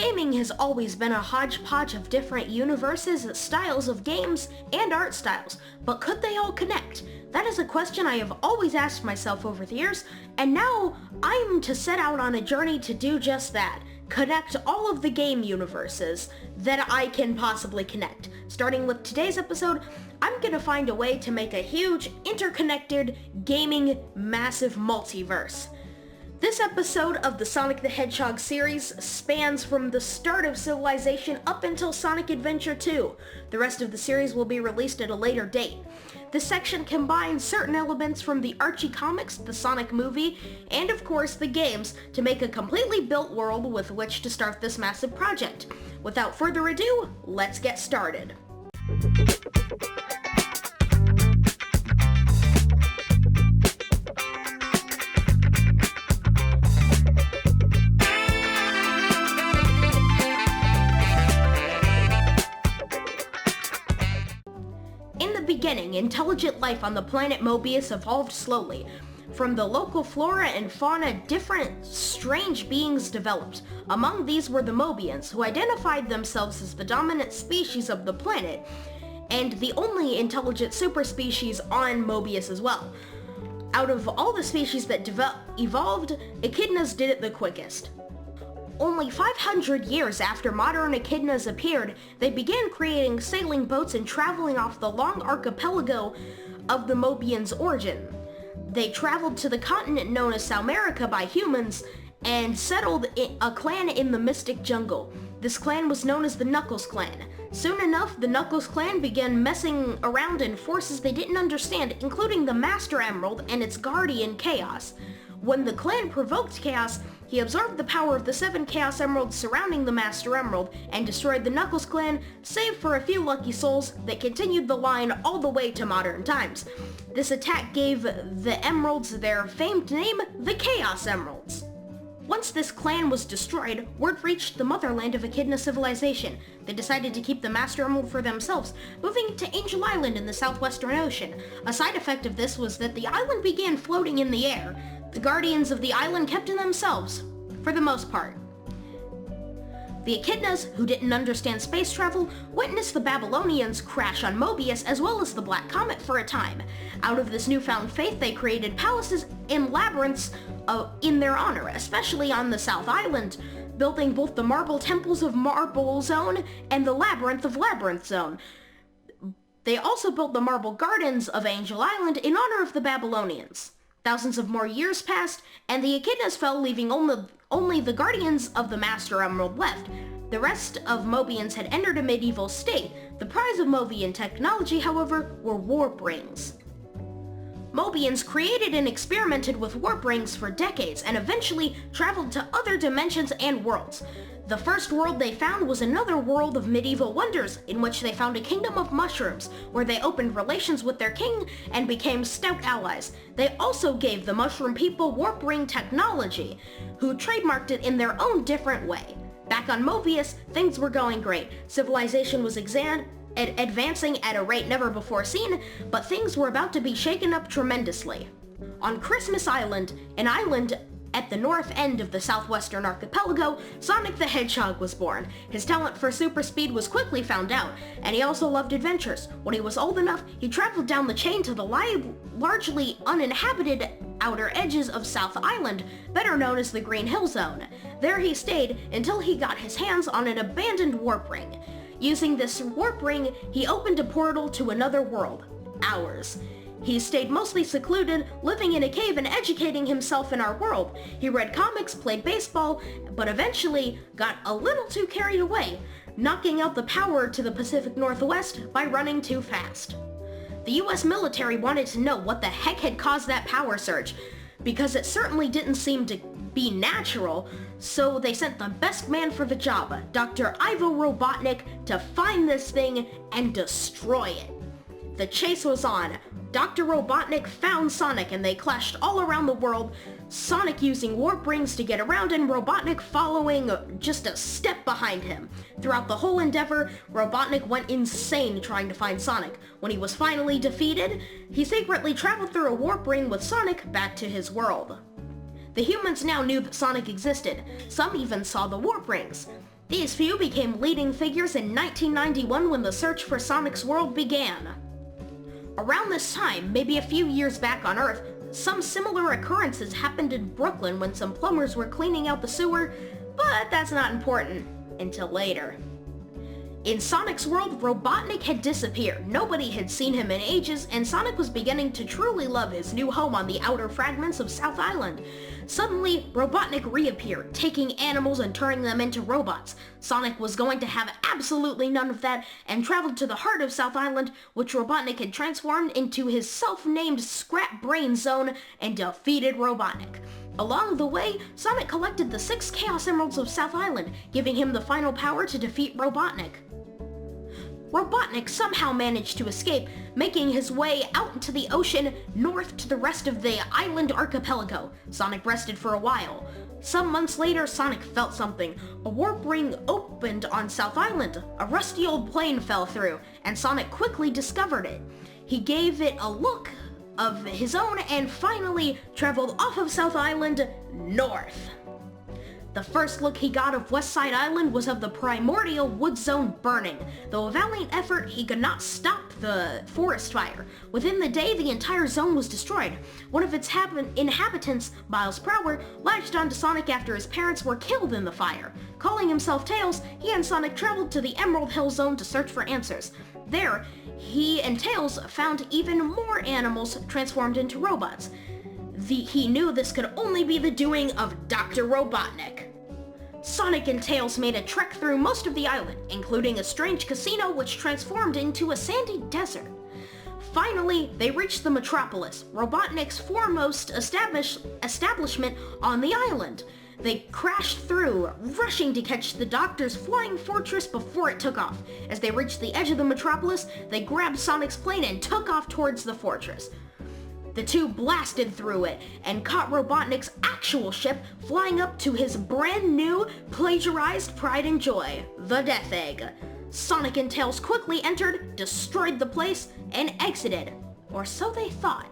Gaming has always been a hodgepodge of different universes, styles of games, and art styles, but could they all connect? That is a question I have always asked myself over the years, and now I'm to set out on a journey to do just that. Connect all of the game universes that I can possibly connect. Starting with today's episode, I'm gonna find a way to make a huge, interconnected, gaming, massive multiverse. This episode of the Sonic the Hedgehog series spans from the start of Civilization up until Sonic Adventure 2. The rest of the series will be released at a later date. This section combines certain elements from the Archie comics, the Sonic movie, and of course the games to make a completely built world with which to start this massive project. Without further ado, let's get started. Beginning, intelligent life on the planet Mobius evolved slowly. From the local flora and fauna, different strange beings developed. Among these were the Mobians, who identified themselves as the dominant species of the planet, and the only intelligent superspecies on Mobius as well. Out of all the species that evolved, echidnas did it the quickest. Only 500 years after modern echidnas appeared, they began creating sailing boats and traveling off the long archipelago of the Mobians' origin. They traveled to the continent known as Soumerica by humans and settled a clan in the Mystic Jungle. This clan was known as the Knuckles Clan. Soon enough, the Knuckles Clan began messing around in forces they didn't understand, including the Master Emerald and its guardian, Chaos. When the clan provoked Chaos, he absorbed the power of the 7 Chaos Emeralds surrounding the Master Emerald and destroyed the Knuckles Clan, save for a few lucky souls that continued the line all the way to modern times. This attack gave the Emeralds their famed name, the Chaos Emeralds. Once this clan was destroyed, word reached the motherland of Echidna civilization. They decided to keep the Master Emerald for themselves, moving to Angel Island in the southwestern ocean. A side effect of this was that the island began floating in the air. The guardians of the island kept to themselves, for the most part. The Echidnas, who didn't understand space travel, witnessed the Babylonians crash on Mobius as well as the Black Comet for a time. Out of this newfound faith, they created palaces and labyrinths in their honor, especially on the South Island, building both the Marble Temples of Marble Zone and the Labyrinth of Labyrinth Zone. They also built the Marble Gardens of Angel Island in honor of the Babylonians. Thousands of more years passed, and the Echidnas fell, leaving only the guardians of the Master Emerald left. The rest of Mobians had entered a medieval state. The prize of Mobian technology, however, were warp rings. Mobians created and experimented with warp rings for decades, and eventually traveled to other dimensions and worlds. The first world they found was another world of medieval wonders, in which they found a kingdom of mushrooms, where they opened relations with their king and became stout allies. They also gave the mushroom people warp ring technology, who trademarked it in their own different way. Back on Mobius, things were going great. Civilization was advancing at a rate never before seen, but things were about to be shaken up tremendously. On Christmas Island, an island at the north end of the southwestern archipelago, Sonic the Hedgehog was born. His talent for super speed was quickly found out, and he also loved adventures. When he was old enough, he traveled down the chain to the largely uninhabited outer edges of South Island, better known as the Green Hill Zone. There he stayed until he got his hands on an abandoned warp ring. Using this warp ring, he opened a portal to another world, ours. He stayed mostly secluded, living in a cave and educating himself in our world. He read comics, played baseball, but eventually got a little too carried away, knocking out the power to the Pacific Northwest by running too fast. The US military wanted to know what the heck had caused that power surge, because it certainly didn't seem to be natural, so they sent the best man for the job, Dr. Ivo Robotnik, to find this thing and destroy it. The chase was on. Dr. Robotnik found Sonic and they clashed all around the world, Sonic using warp rings to get around and Robotnik following just a step behind him. Throughout the whole endeavor, Robotnik went insane trying to find Sonic. When he was finally defeated, he secretly traveled through a warp ring with Sonic back to his world. The humans now knew that Sonic existed. Some even saw the warp rings. These few became leading figures in 1991 when the search for Sonic's world began. Around this time, maybe a few years back on Earth, some similar occurrences happened in Brooklyn when some plumbers were cleaning out the sewer, but that's not important until later. In Sonic's world, Robotnik had disappeared. Nobody had seen him in ages, and Sonic was beginning to truly love his new home on the outer fragments of South Island. Suddenly, Robotnik reappeared, taking animals and turning them into robots. Sonic was going to have absolutely none of that, and traveled to the heart of South Island, which Robotnik had transformed into his self-named Scrap Brain Zone, and defeated Robotnik. Along the way, Sonic collected the 6 Chaos Emeralds of South Island, giving him the final power to defeat Robotnik. Robotnik somehow managed to escape, making his way out into the ocean north to the rest of the island archipelago. Sonic rested for a while. Some months later, Sonic felt something. A warp ring opened on South Island. A rusty old plane fell through, and Sonic quickly discovered it. He gave it a look of his own and finally traveled off of South Island north. The first look he got of West Side Island was of the primordial wood zone burning. Though a valiant effort, he could not stop the forest fire. Within the day, the entire zone was destroyed. One of its inhabitants, Miles Prower, latched onto Sonic after his parents were killed in the fire. Calling himself Tails, he and Sonic traveled to the Emerald Hill Zone to search for answers. There, he and Tails found even more animals transformed into robots. He knew this could only be the doing of Dr. Robotnik. Sonic and Tails made a trek through most of the island, including a strange casino which transformed into a sandy desert. Finally, they reached the Metropolis, Robotnik's foremost establishment on the island. They crashed through, rushing to catch the Doctor's flying fortress before it took off. As they reached the edge of the Metropolis, they grabbed Sonic's plane and took off towards the fortress. The two blasted through it and caught Robotnik's actual ship flying up to his brand new, plagiarized pride and joy, the Death Egg. Sonic and Tails quickly entered, destroyed the place, and exited. Or so they thought.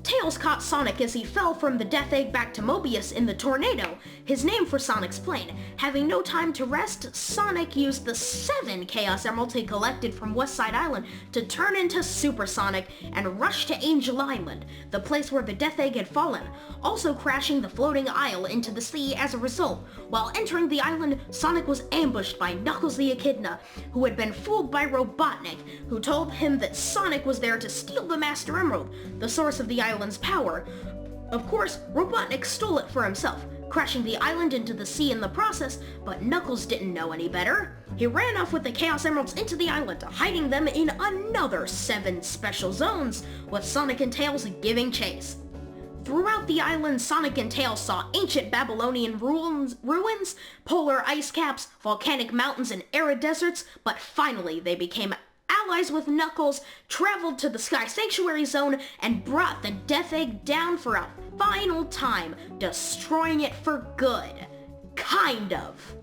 Tails caught Sonic as he fell from the Death Egg back to Mobius in the tornado, his name for Sonic's plane. Having no time to rest, Sonic used the 7 Chaos Emeralds he collected from West Side Island to turn into Super Sonic and rush to Angel Island, the place where the Death Egg had fallen, also crashing the floating isle into the sea as a result. While entering the island, Sonic was ambushed by Knuckles the Echidna, who had been fooled by Robotnik, who told him that Sonic was there to steal the Master Emerald, the source of the island's power. Of course, Robotnik stole it for himself, crashing the island into the sea in the process, but Knuckles didn't know any better. He ran off with the Chaos Emeralds into the island, hiding them in another 7 special zones, with Sonic and Tails giving chase. Throughout the island, Sonic and Tails saw ancient Babylonian ruins, polar ice caps, volcanic mountains, and arid deserts, but finally they became allies with Knuckles, traveled to the Sky Sanctuary Zone, and brought the Death Egg down for a final time, destroying it for good. Kind of.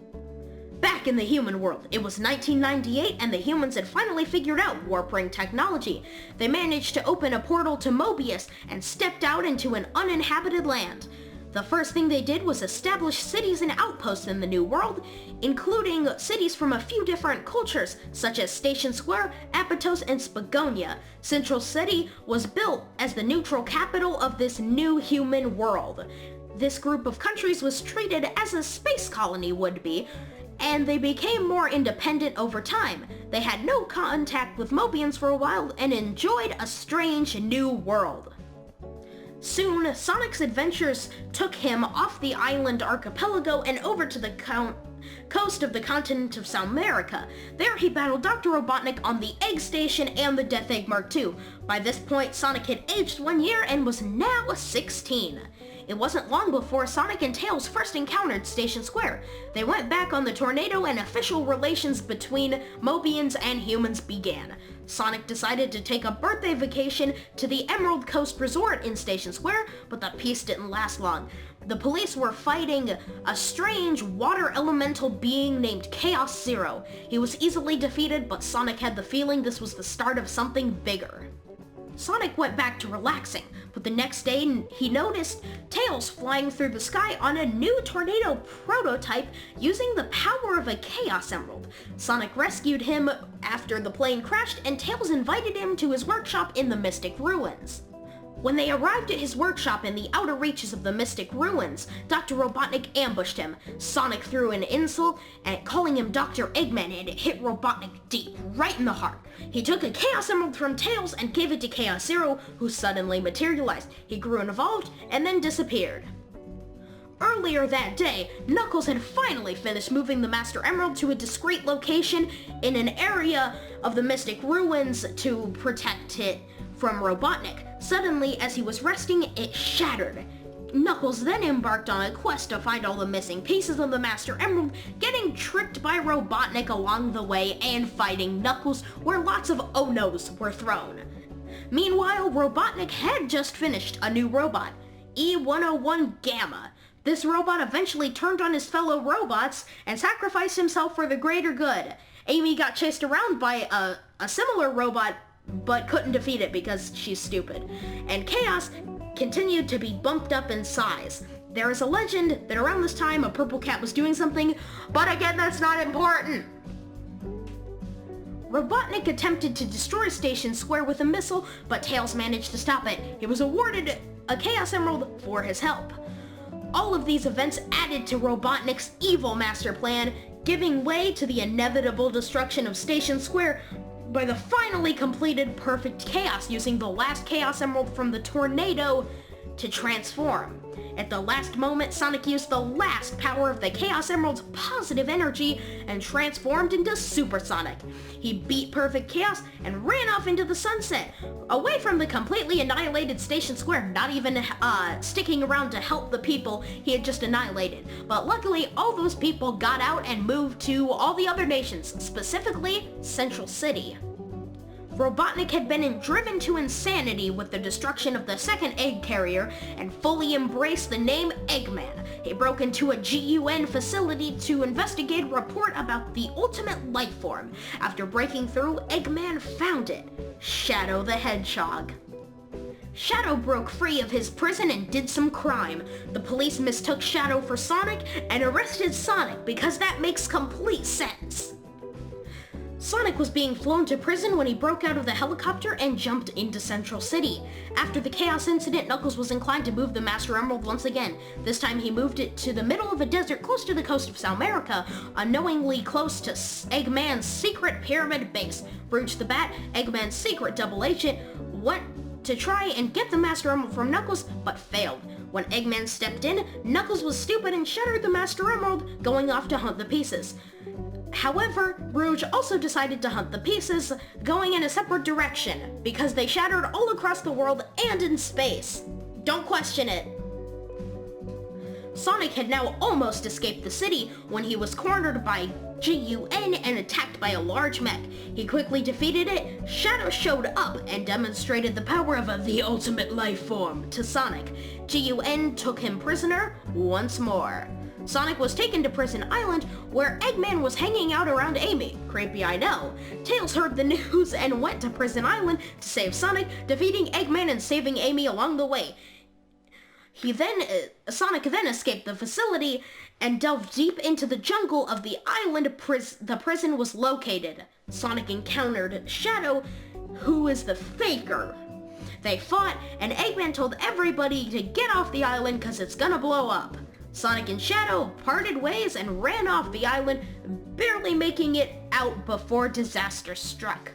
Back in the human world, it was 1998 and the humans had finally figured out warp ring technology. They managed to open a portal to Mobius and stepped out into an uninhabited land. The first thing they did was establish cities and outposts in the new world, including cities from a few different cultures, such as Station Square, Apatos, and Spagonia. Central City was built as the neutral capital of this new human world. This group of countries was treated as a space colony would be, and they became more independent over time. They had no contact with Mobians for a while and enjoyed a strange new world. Soon, Sonic's adventures took him off the island archipelago and over to the coast of the continent of South America. There he battled Dr. Robotnik on the Egg Station and the Death Egg Mark II. By this point, Sonic had aged 1 year and was now 16. It wasn't long before Sonic and Tails first encountered Station Square. They went back on the tornado and official relations between Mobians and humans began. Sonic decided to take a birthday vacation to the Emerald Coast Resort in Station Square, but the peace didn't last long. The police were fighting a strange water elemental being named Chaos Zero. He was easily defeated, but Sonic had the feeling this was the start of something bigger. Sonic went back to relaxing, But the next day, he noticed Tails flying through the sky on a new tornado prototype using the power of a Chaos Emerald. Sonic rescued him after the plane crashed, and Tails invited him to his workshop in the Mystic Ruins. When they arrived at his workshop in the outer reaches of the Mystic Ruins, Dr. Robotnik ambushed him. Sonic threw an insult, and calling him Dr. Eggman, and it hit Robotnik deep, right in the heart. He took a Chaos Emerald from Tails and gave it to Chaos Zero, who suddenly materialized. He grew and evolved, and then disappeared. Earlier that day, Knuckles had finally finished moving the Master Emerald to a discreet location in an area of the Mystic Ruins to protect it from Robotnik. Suddenly, as he was resting, it shattered. Knuckles then embarked on a quest to find all the missing pieces of the Master Emerald, getting tricked by Robotnik along the way and fighting Knuckles, where lots of oh-nos were thrown. Meanwhile, Robotnik had just finished a new robot, E-101 Gamma. This robot eventually turned on his fellow robots and sacrificed himself for the greater good. Amy got chased around by a similar robot, but couldn't defeat it because she's stupid. And Chaos continued to be bumped up in size. There is a legend that around this time a purple cat was doing something, but again, that's not important. Robotnik attempted to destroy Station Square with a missile, but Tails managed to stop it. He was awarded a Chaos Emerald for his help. All of these events added to Robotnik's evil master plan, giving way to the inevitable destruction of Station Square by the finally completed Perfect Chaos, using the last Chaos Emerald from the tornado to transform. At the last moment, Sonic used the last power of the Chaos Emerald's positive energy and transformed into Super Sonic. He beat Perfect Chaos and ran off into the sunset, away from the completely annihilated Station Square, not even sticking around to help the people he had just annihilated. But luckily, all those people got out and moved to all the other nations, specifically Central City. Robotnik had been driven to insanity with the destruction of the second egg carrier and fully embraced the name Eggman. He broke into a GUN facility to investigate a report about the ultimate life form. After breaking through, Eggman found it, Shadow the Hedgehog. Shadow broke free of his prison and did some crime. The police mistook Shadow for Sonic and arrested Sonic because that makes complete sense. Sonic was being flown to prison when he broke out of the helicopter and jumped into Central City. After the Chaos incident, Knuckles was inclined to move the Master Emerald once again. This time he moved it to the middle of a desert close to the coast of South America, unknowingly close to Eggman's secret pyramid base. Rouge the Bat, Eggman's secret double agent, went to try and get the Master Emerald from Knuckles, but failed. When Eggman stepped in, Knuckles was stupid and shattered the Master Emerald, going off to hunt the pieces. However, Rouge also decided to hunt the pieces, going in a separate direction, because they shattered all across the world and in space. Don't question it. Sonic had now almost escaped the city when he was cornered by GUN and attacked by a large mech. He quickly defeated it. Shadow showed up and demonstrated the power of the ultimate life form to Sonic. GUN took him prisoner once more. Sonic was taken to Prison Island, where Eggman was hanging out around Amy. Creepy, I know. Tails heard the news and went to Prison Island to save Sonic, defeating Eggman and saving Amy along the way. Sonic then escaped the facility and delved deep into the jungle of the island the prison was located. Sonic encountered Shadow, who is the Faker. They fought, and Eggman told everybody to get off the island because it's gonna blow up. Sonic and Shadow parted ways and ran off the island, barely making it out before disaster struck.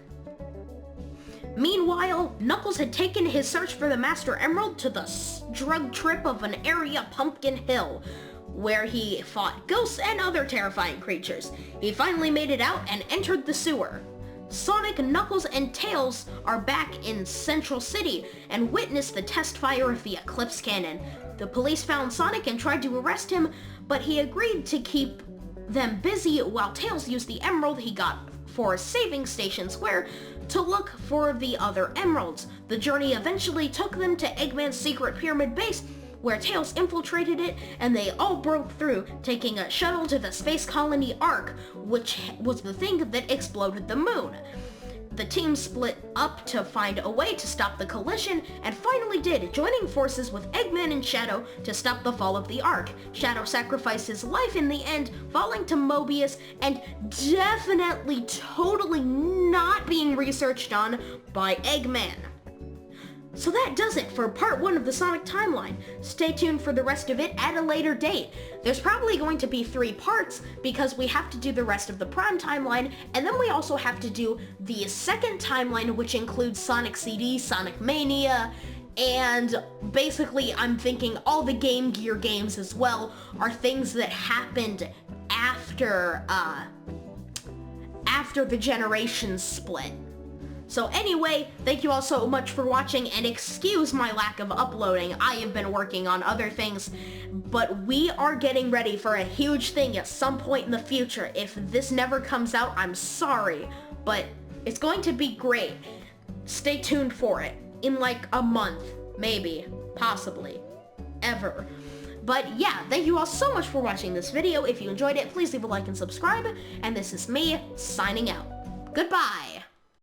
Meanwhile, Knuckles had taken his search for the Master Emerald to the drug trip of an area Pumpkin Hill, where he fought ghosts and other terrifying creatures. He finally made it out and entered the sewer. Sonic, Knuckles, and Tails are back in Central City and witness the test fire of the Eclipse Cannon. The police found Sonic and tried to arrest him, but he agreed to keep them busy while Tails used the emerald he got for saving Station Square to look for the other emeralds. The journey eventually took them to Eggman's secret pyramid base, where Tails infiltrated it, and they all broke through, taking a shuttle to the space colony Ark, which was the thing that exploded the moon. The team split up to find a way to stop the collision, and finally did, joining forces with Eggman and Shadow to stop the fall of the Ark. Shadow sacrificed his life in the end, falling to Mobius, and definitely totally not being researched on by Eggman. So that does it for part 1 of the Sonic timeline. Stay tuned for the rest of it at a later date. There's probably going to be 3 parts because we have to do the rest of the Prime timeline, and then we also have to do the second timeline, which includes Sonic CD, Sonic Mania, and basically I'm thinking all the Game Gear games as well are things that happened after the generations split. So anyway, thank you all so much for watching, and excuse my lack of uploading. I have been working on other things, but we are getting ready for a huge thing at some point in the future. If this never comes out, I'm sorry, but it's going to be great. Stay tuned for it. In like a month, maybe, possibly, ever. But yeah, thank you all so much for watching this video. If you enjoyed it, please leave a like and subscribe, and this is me, signing out. Goodbye!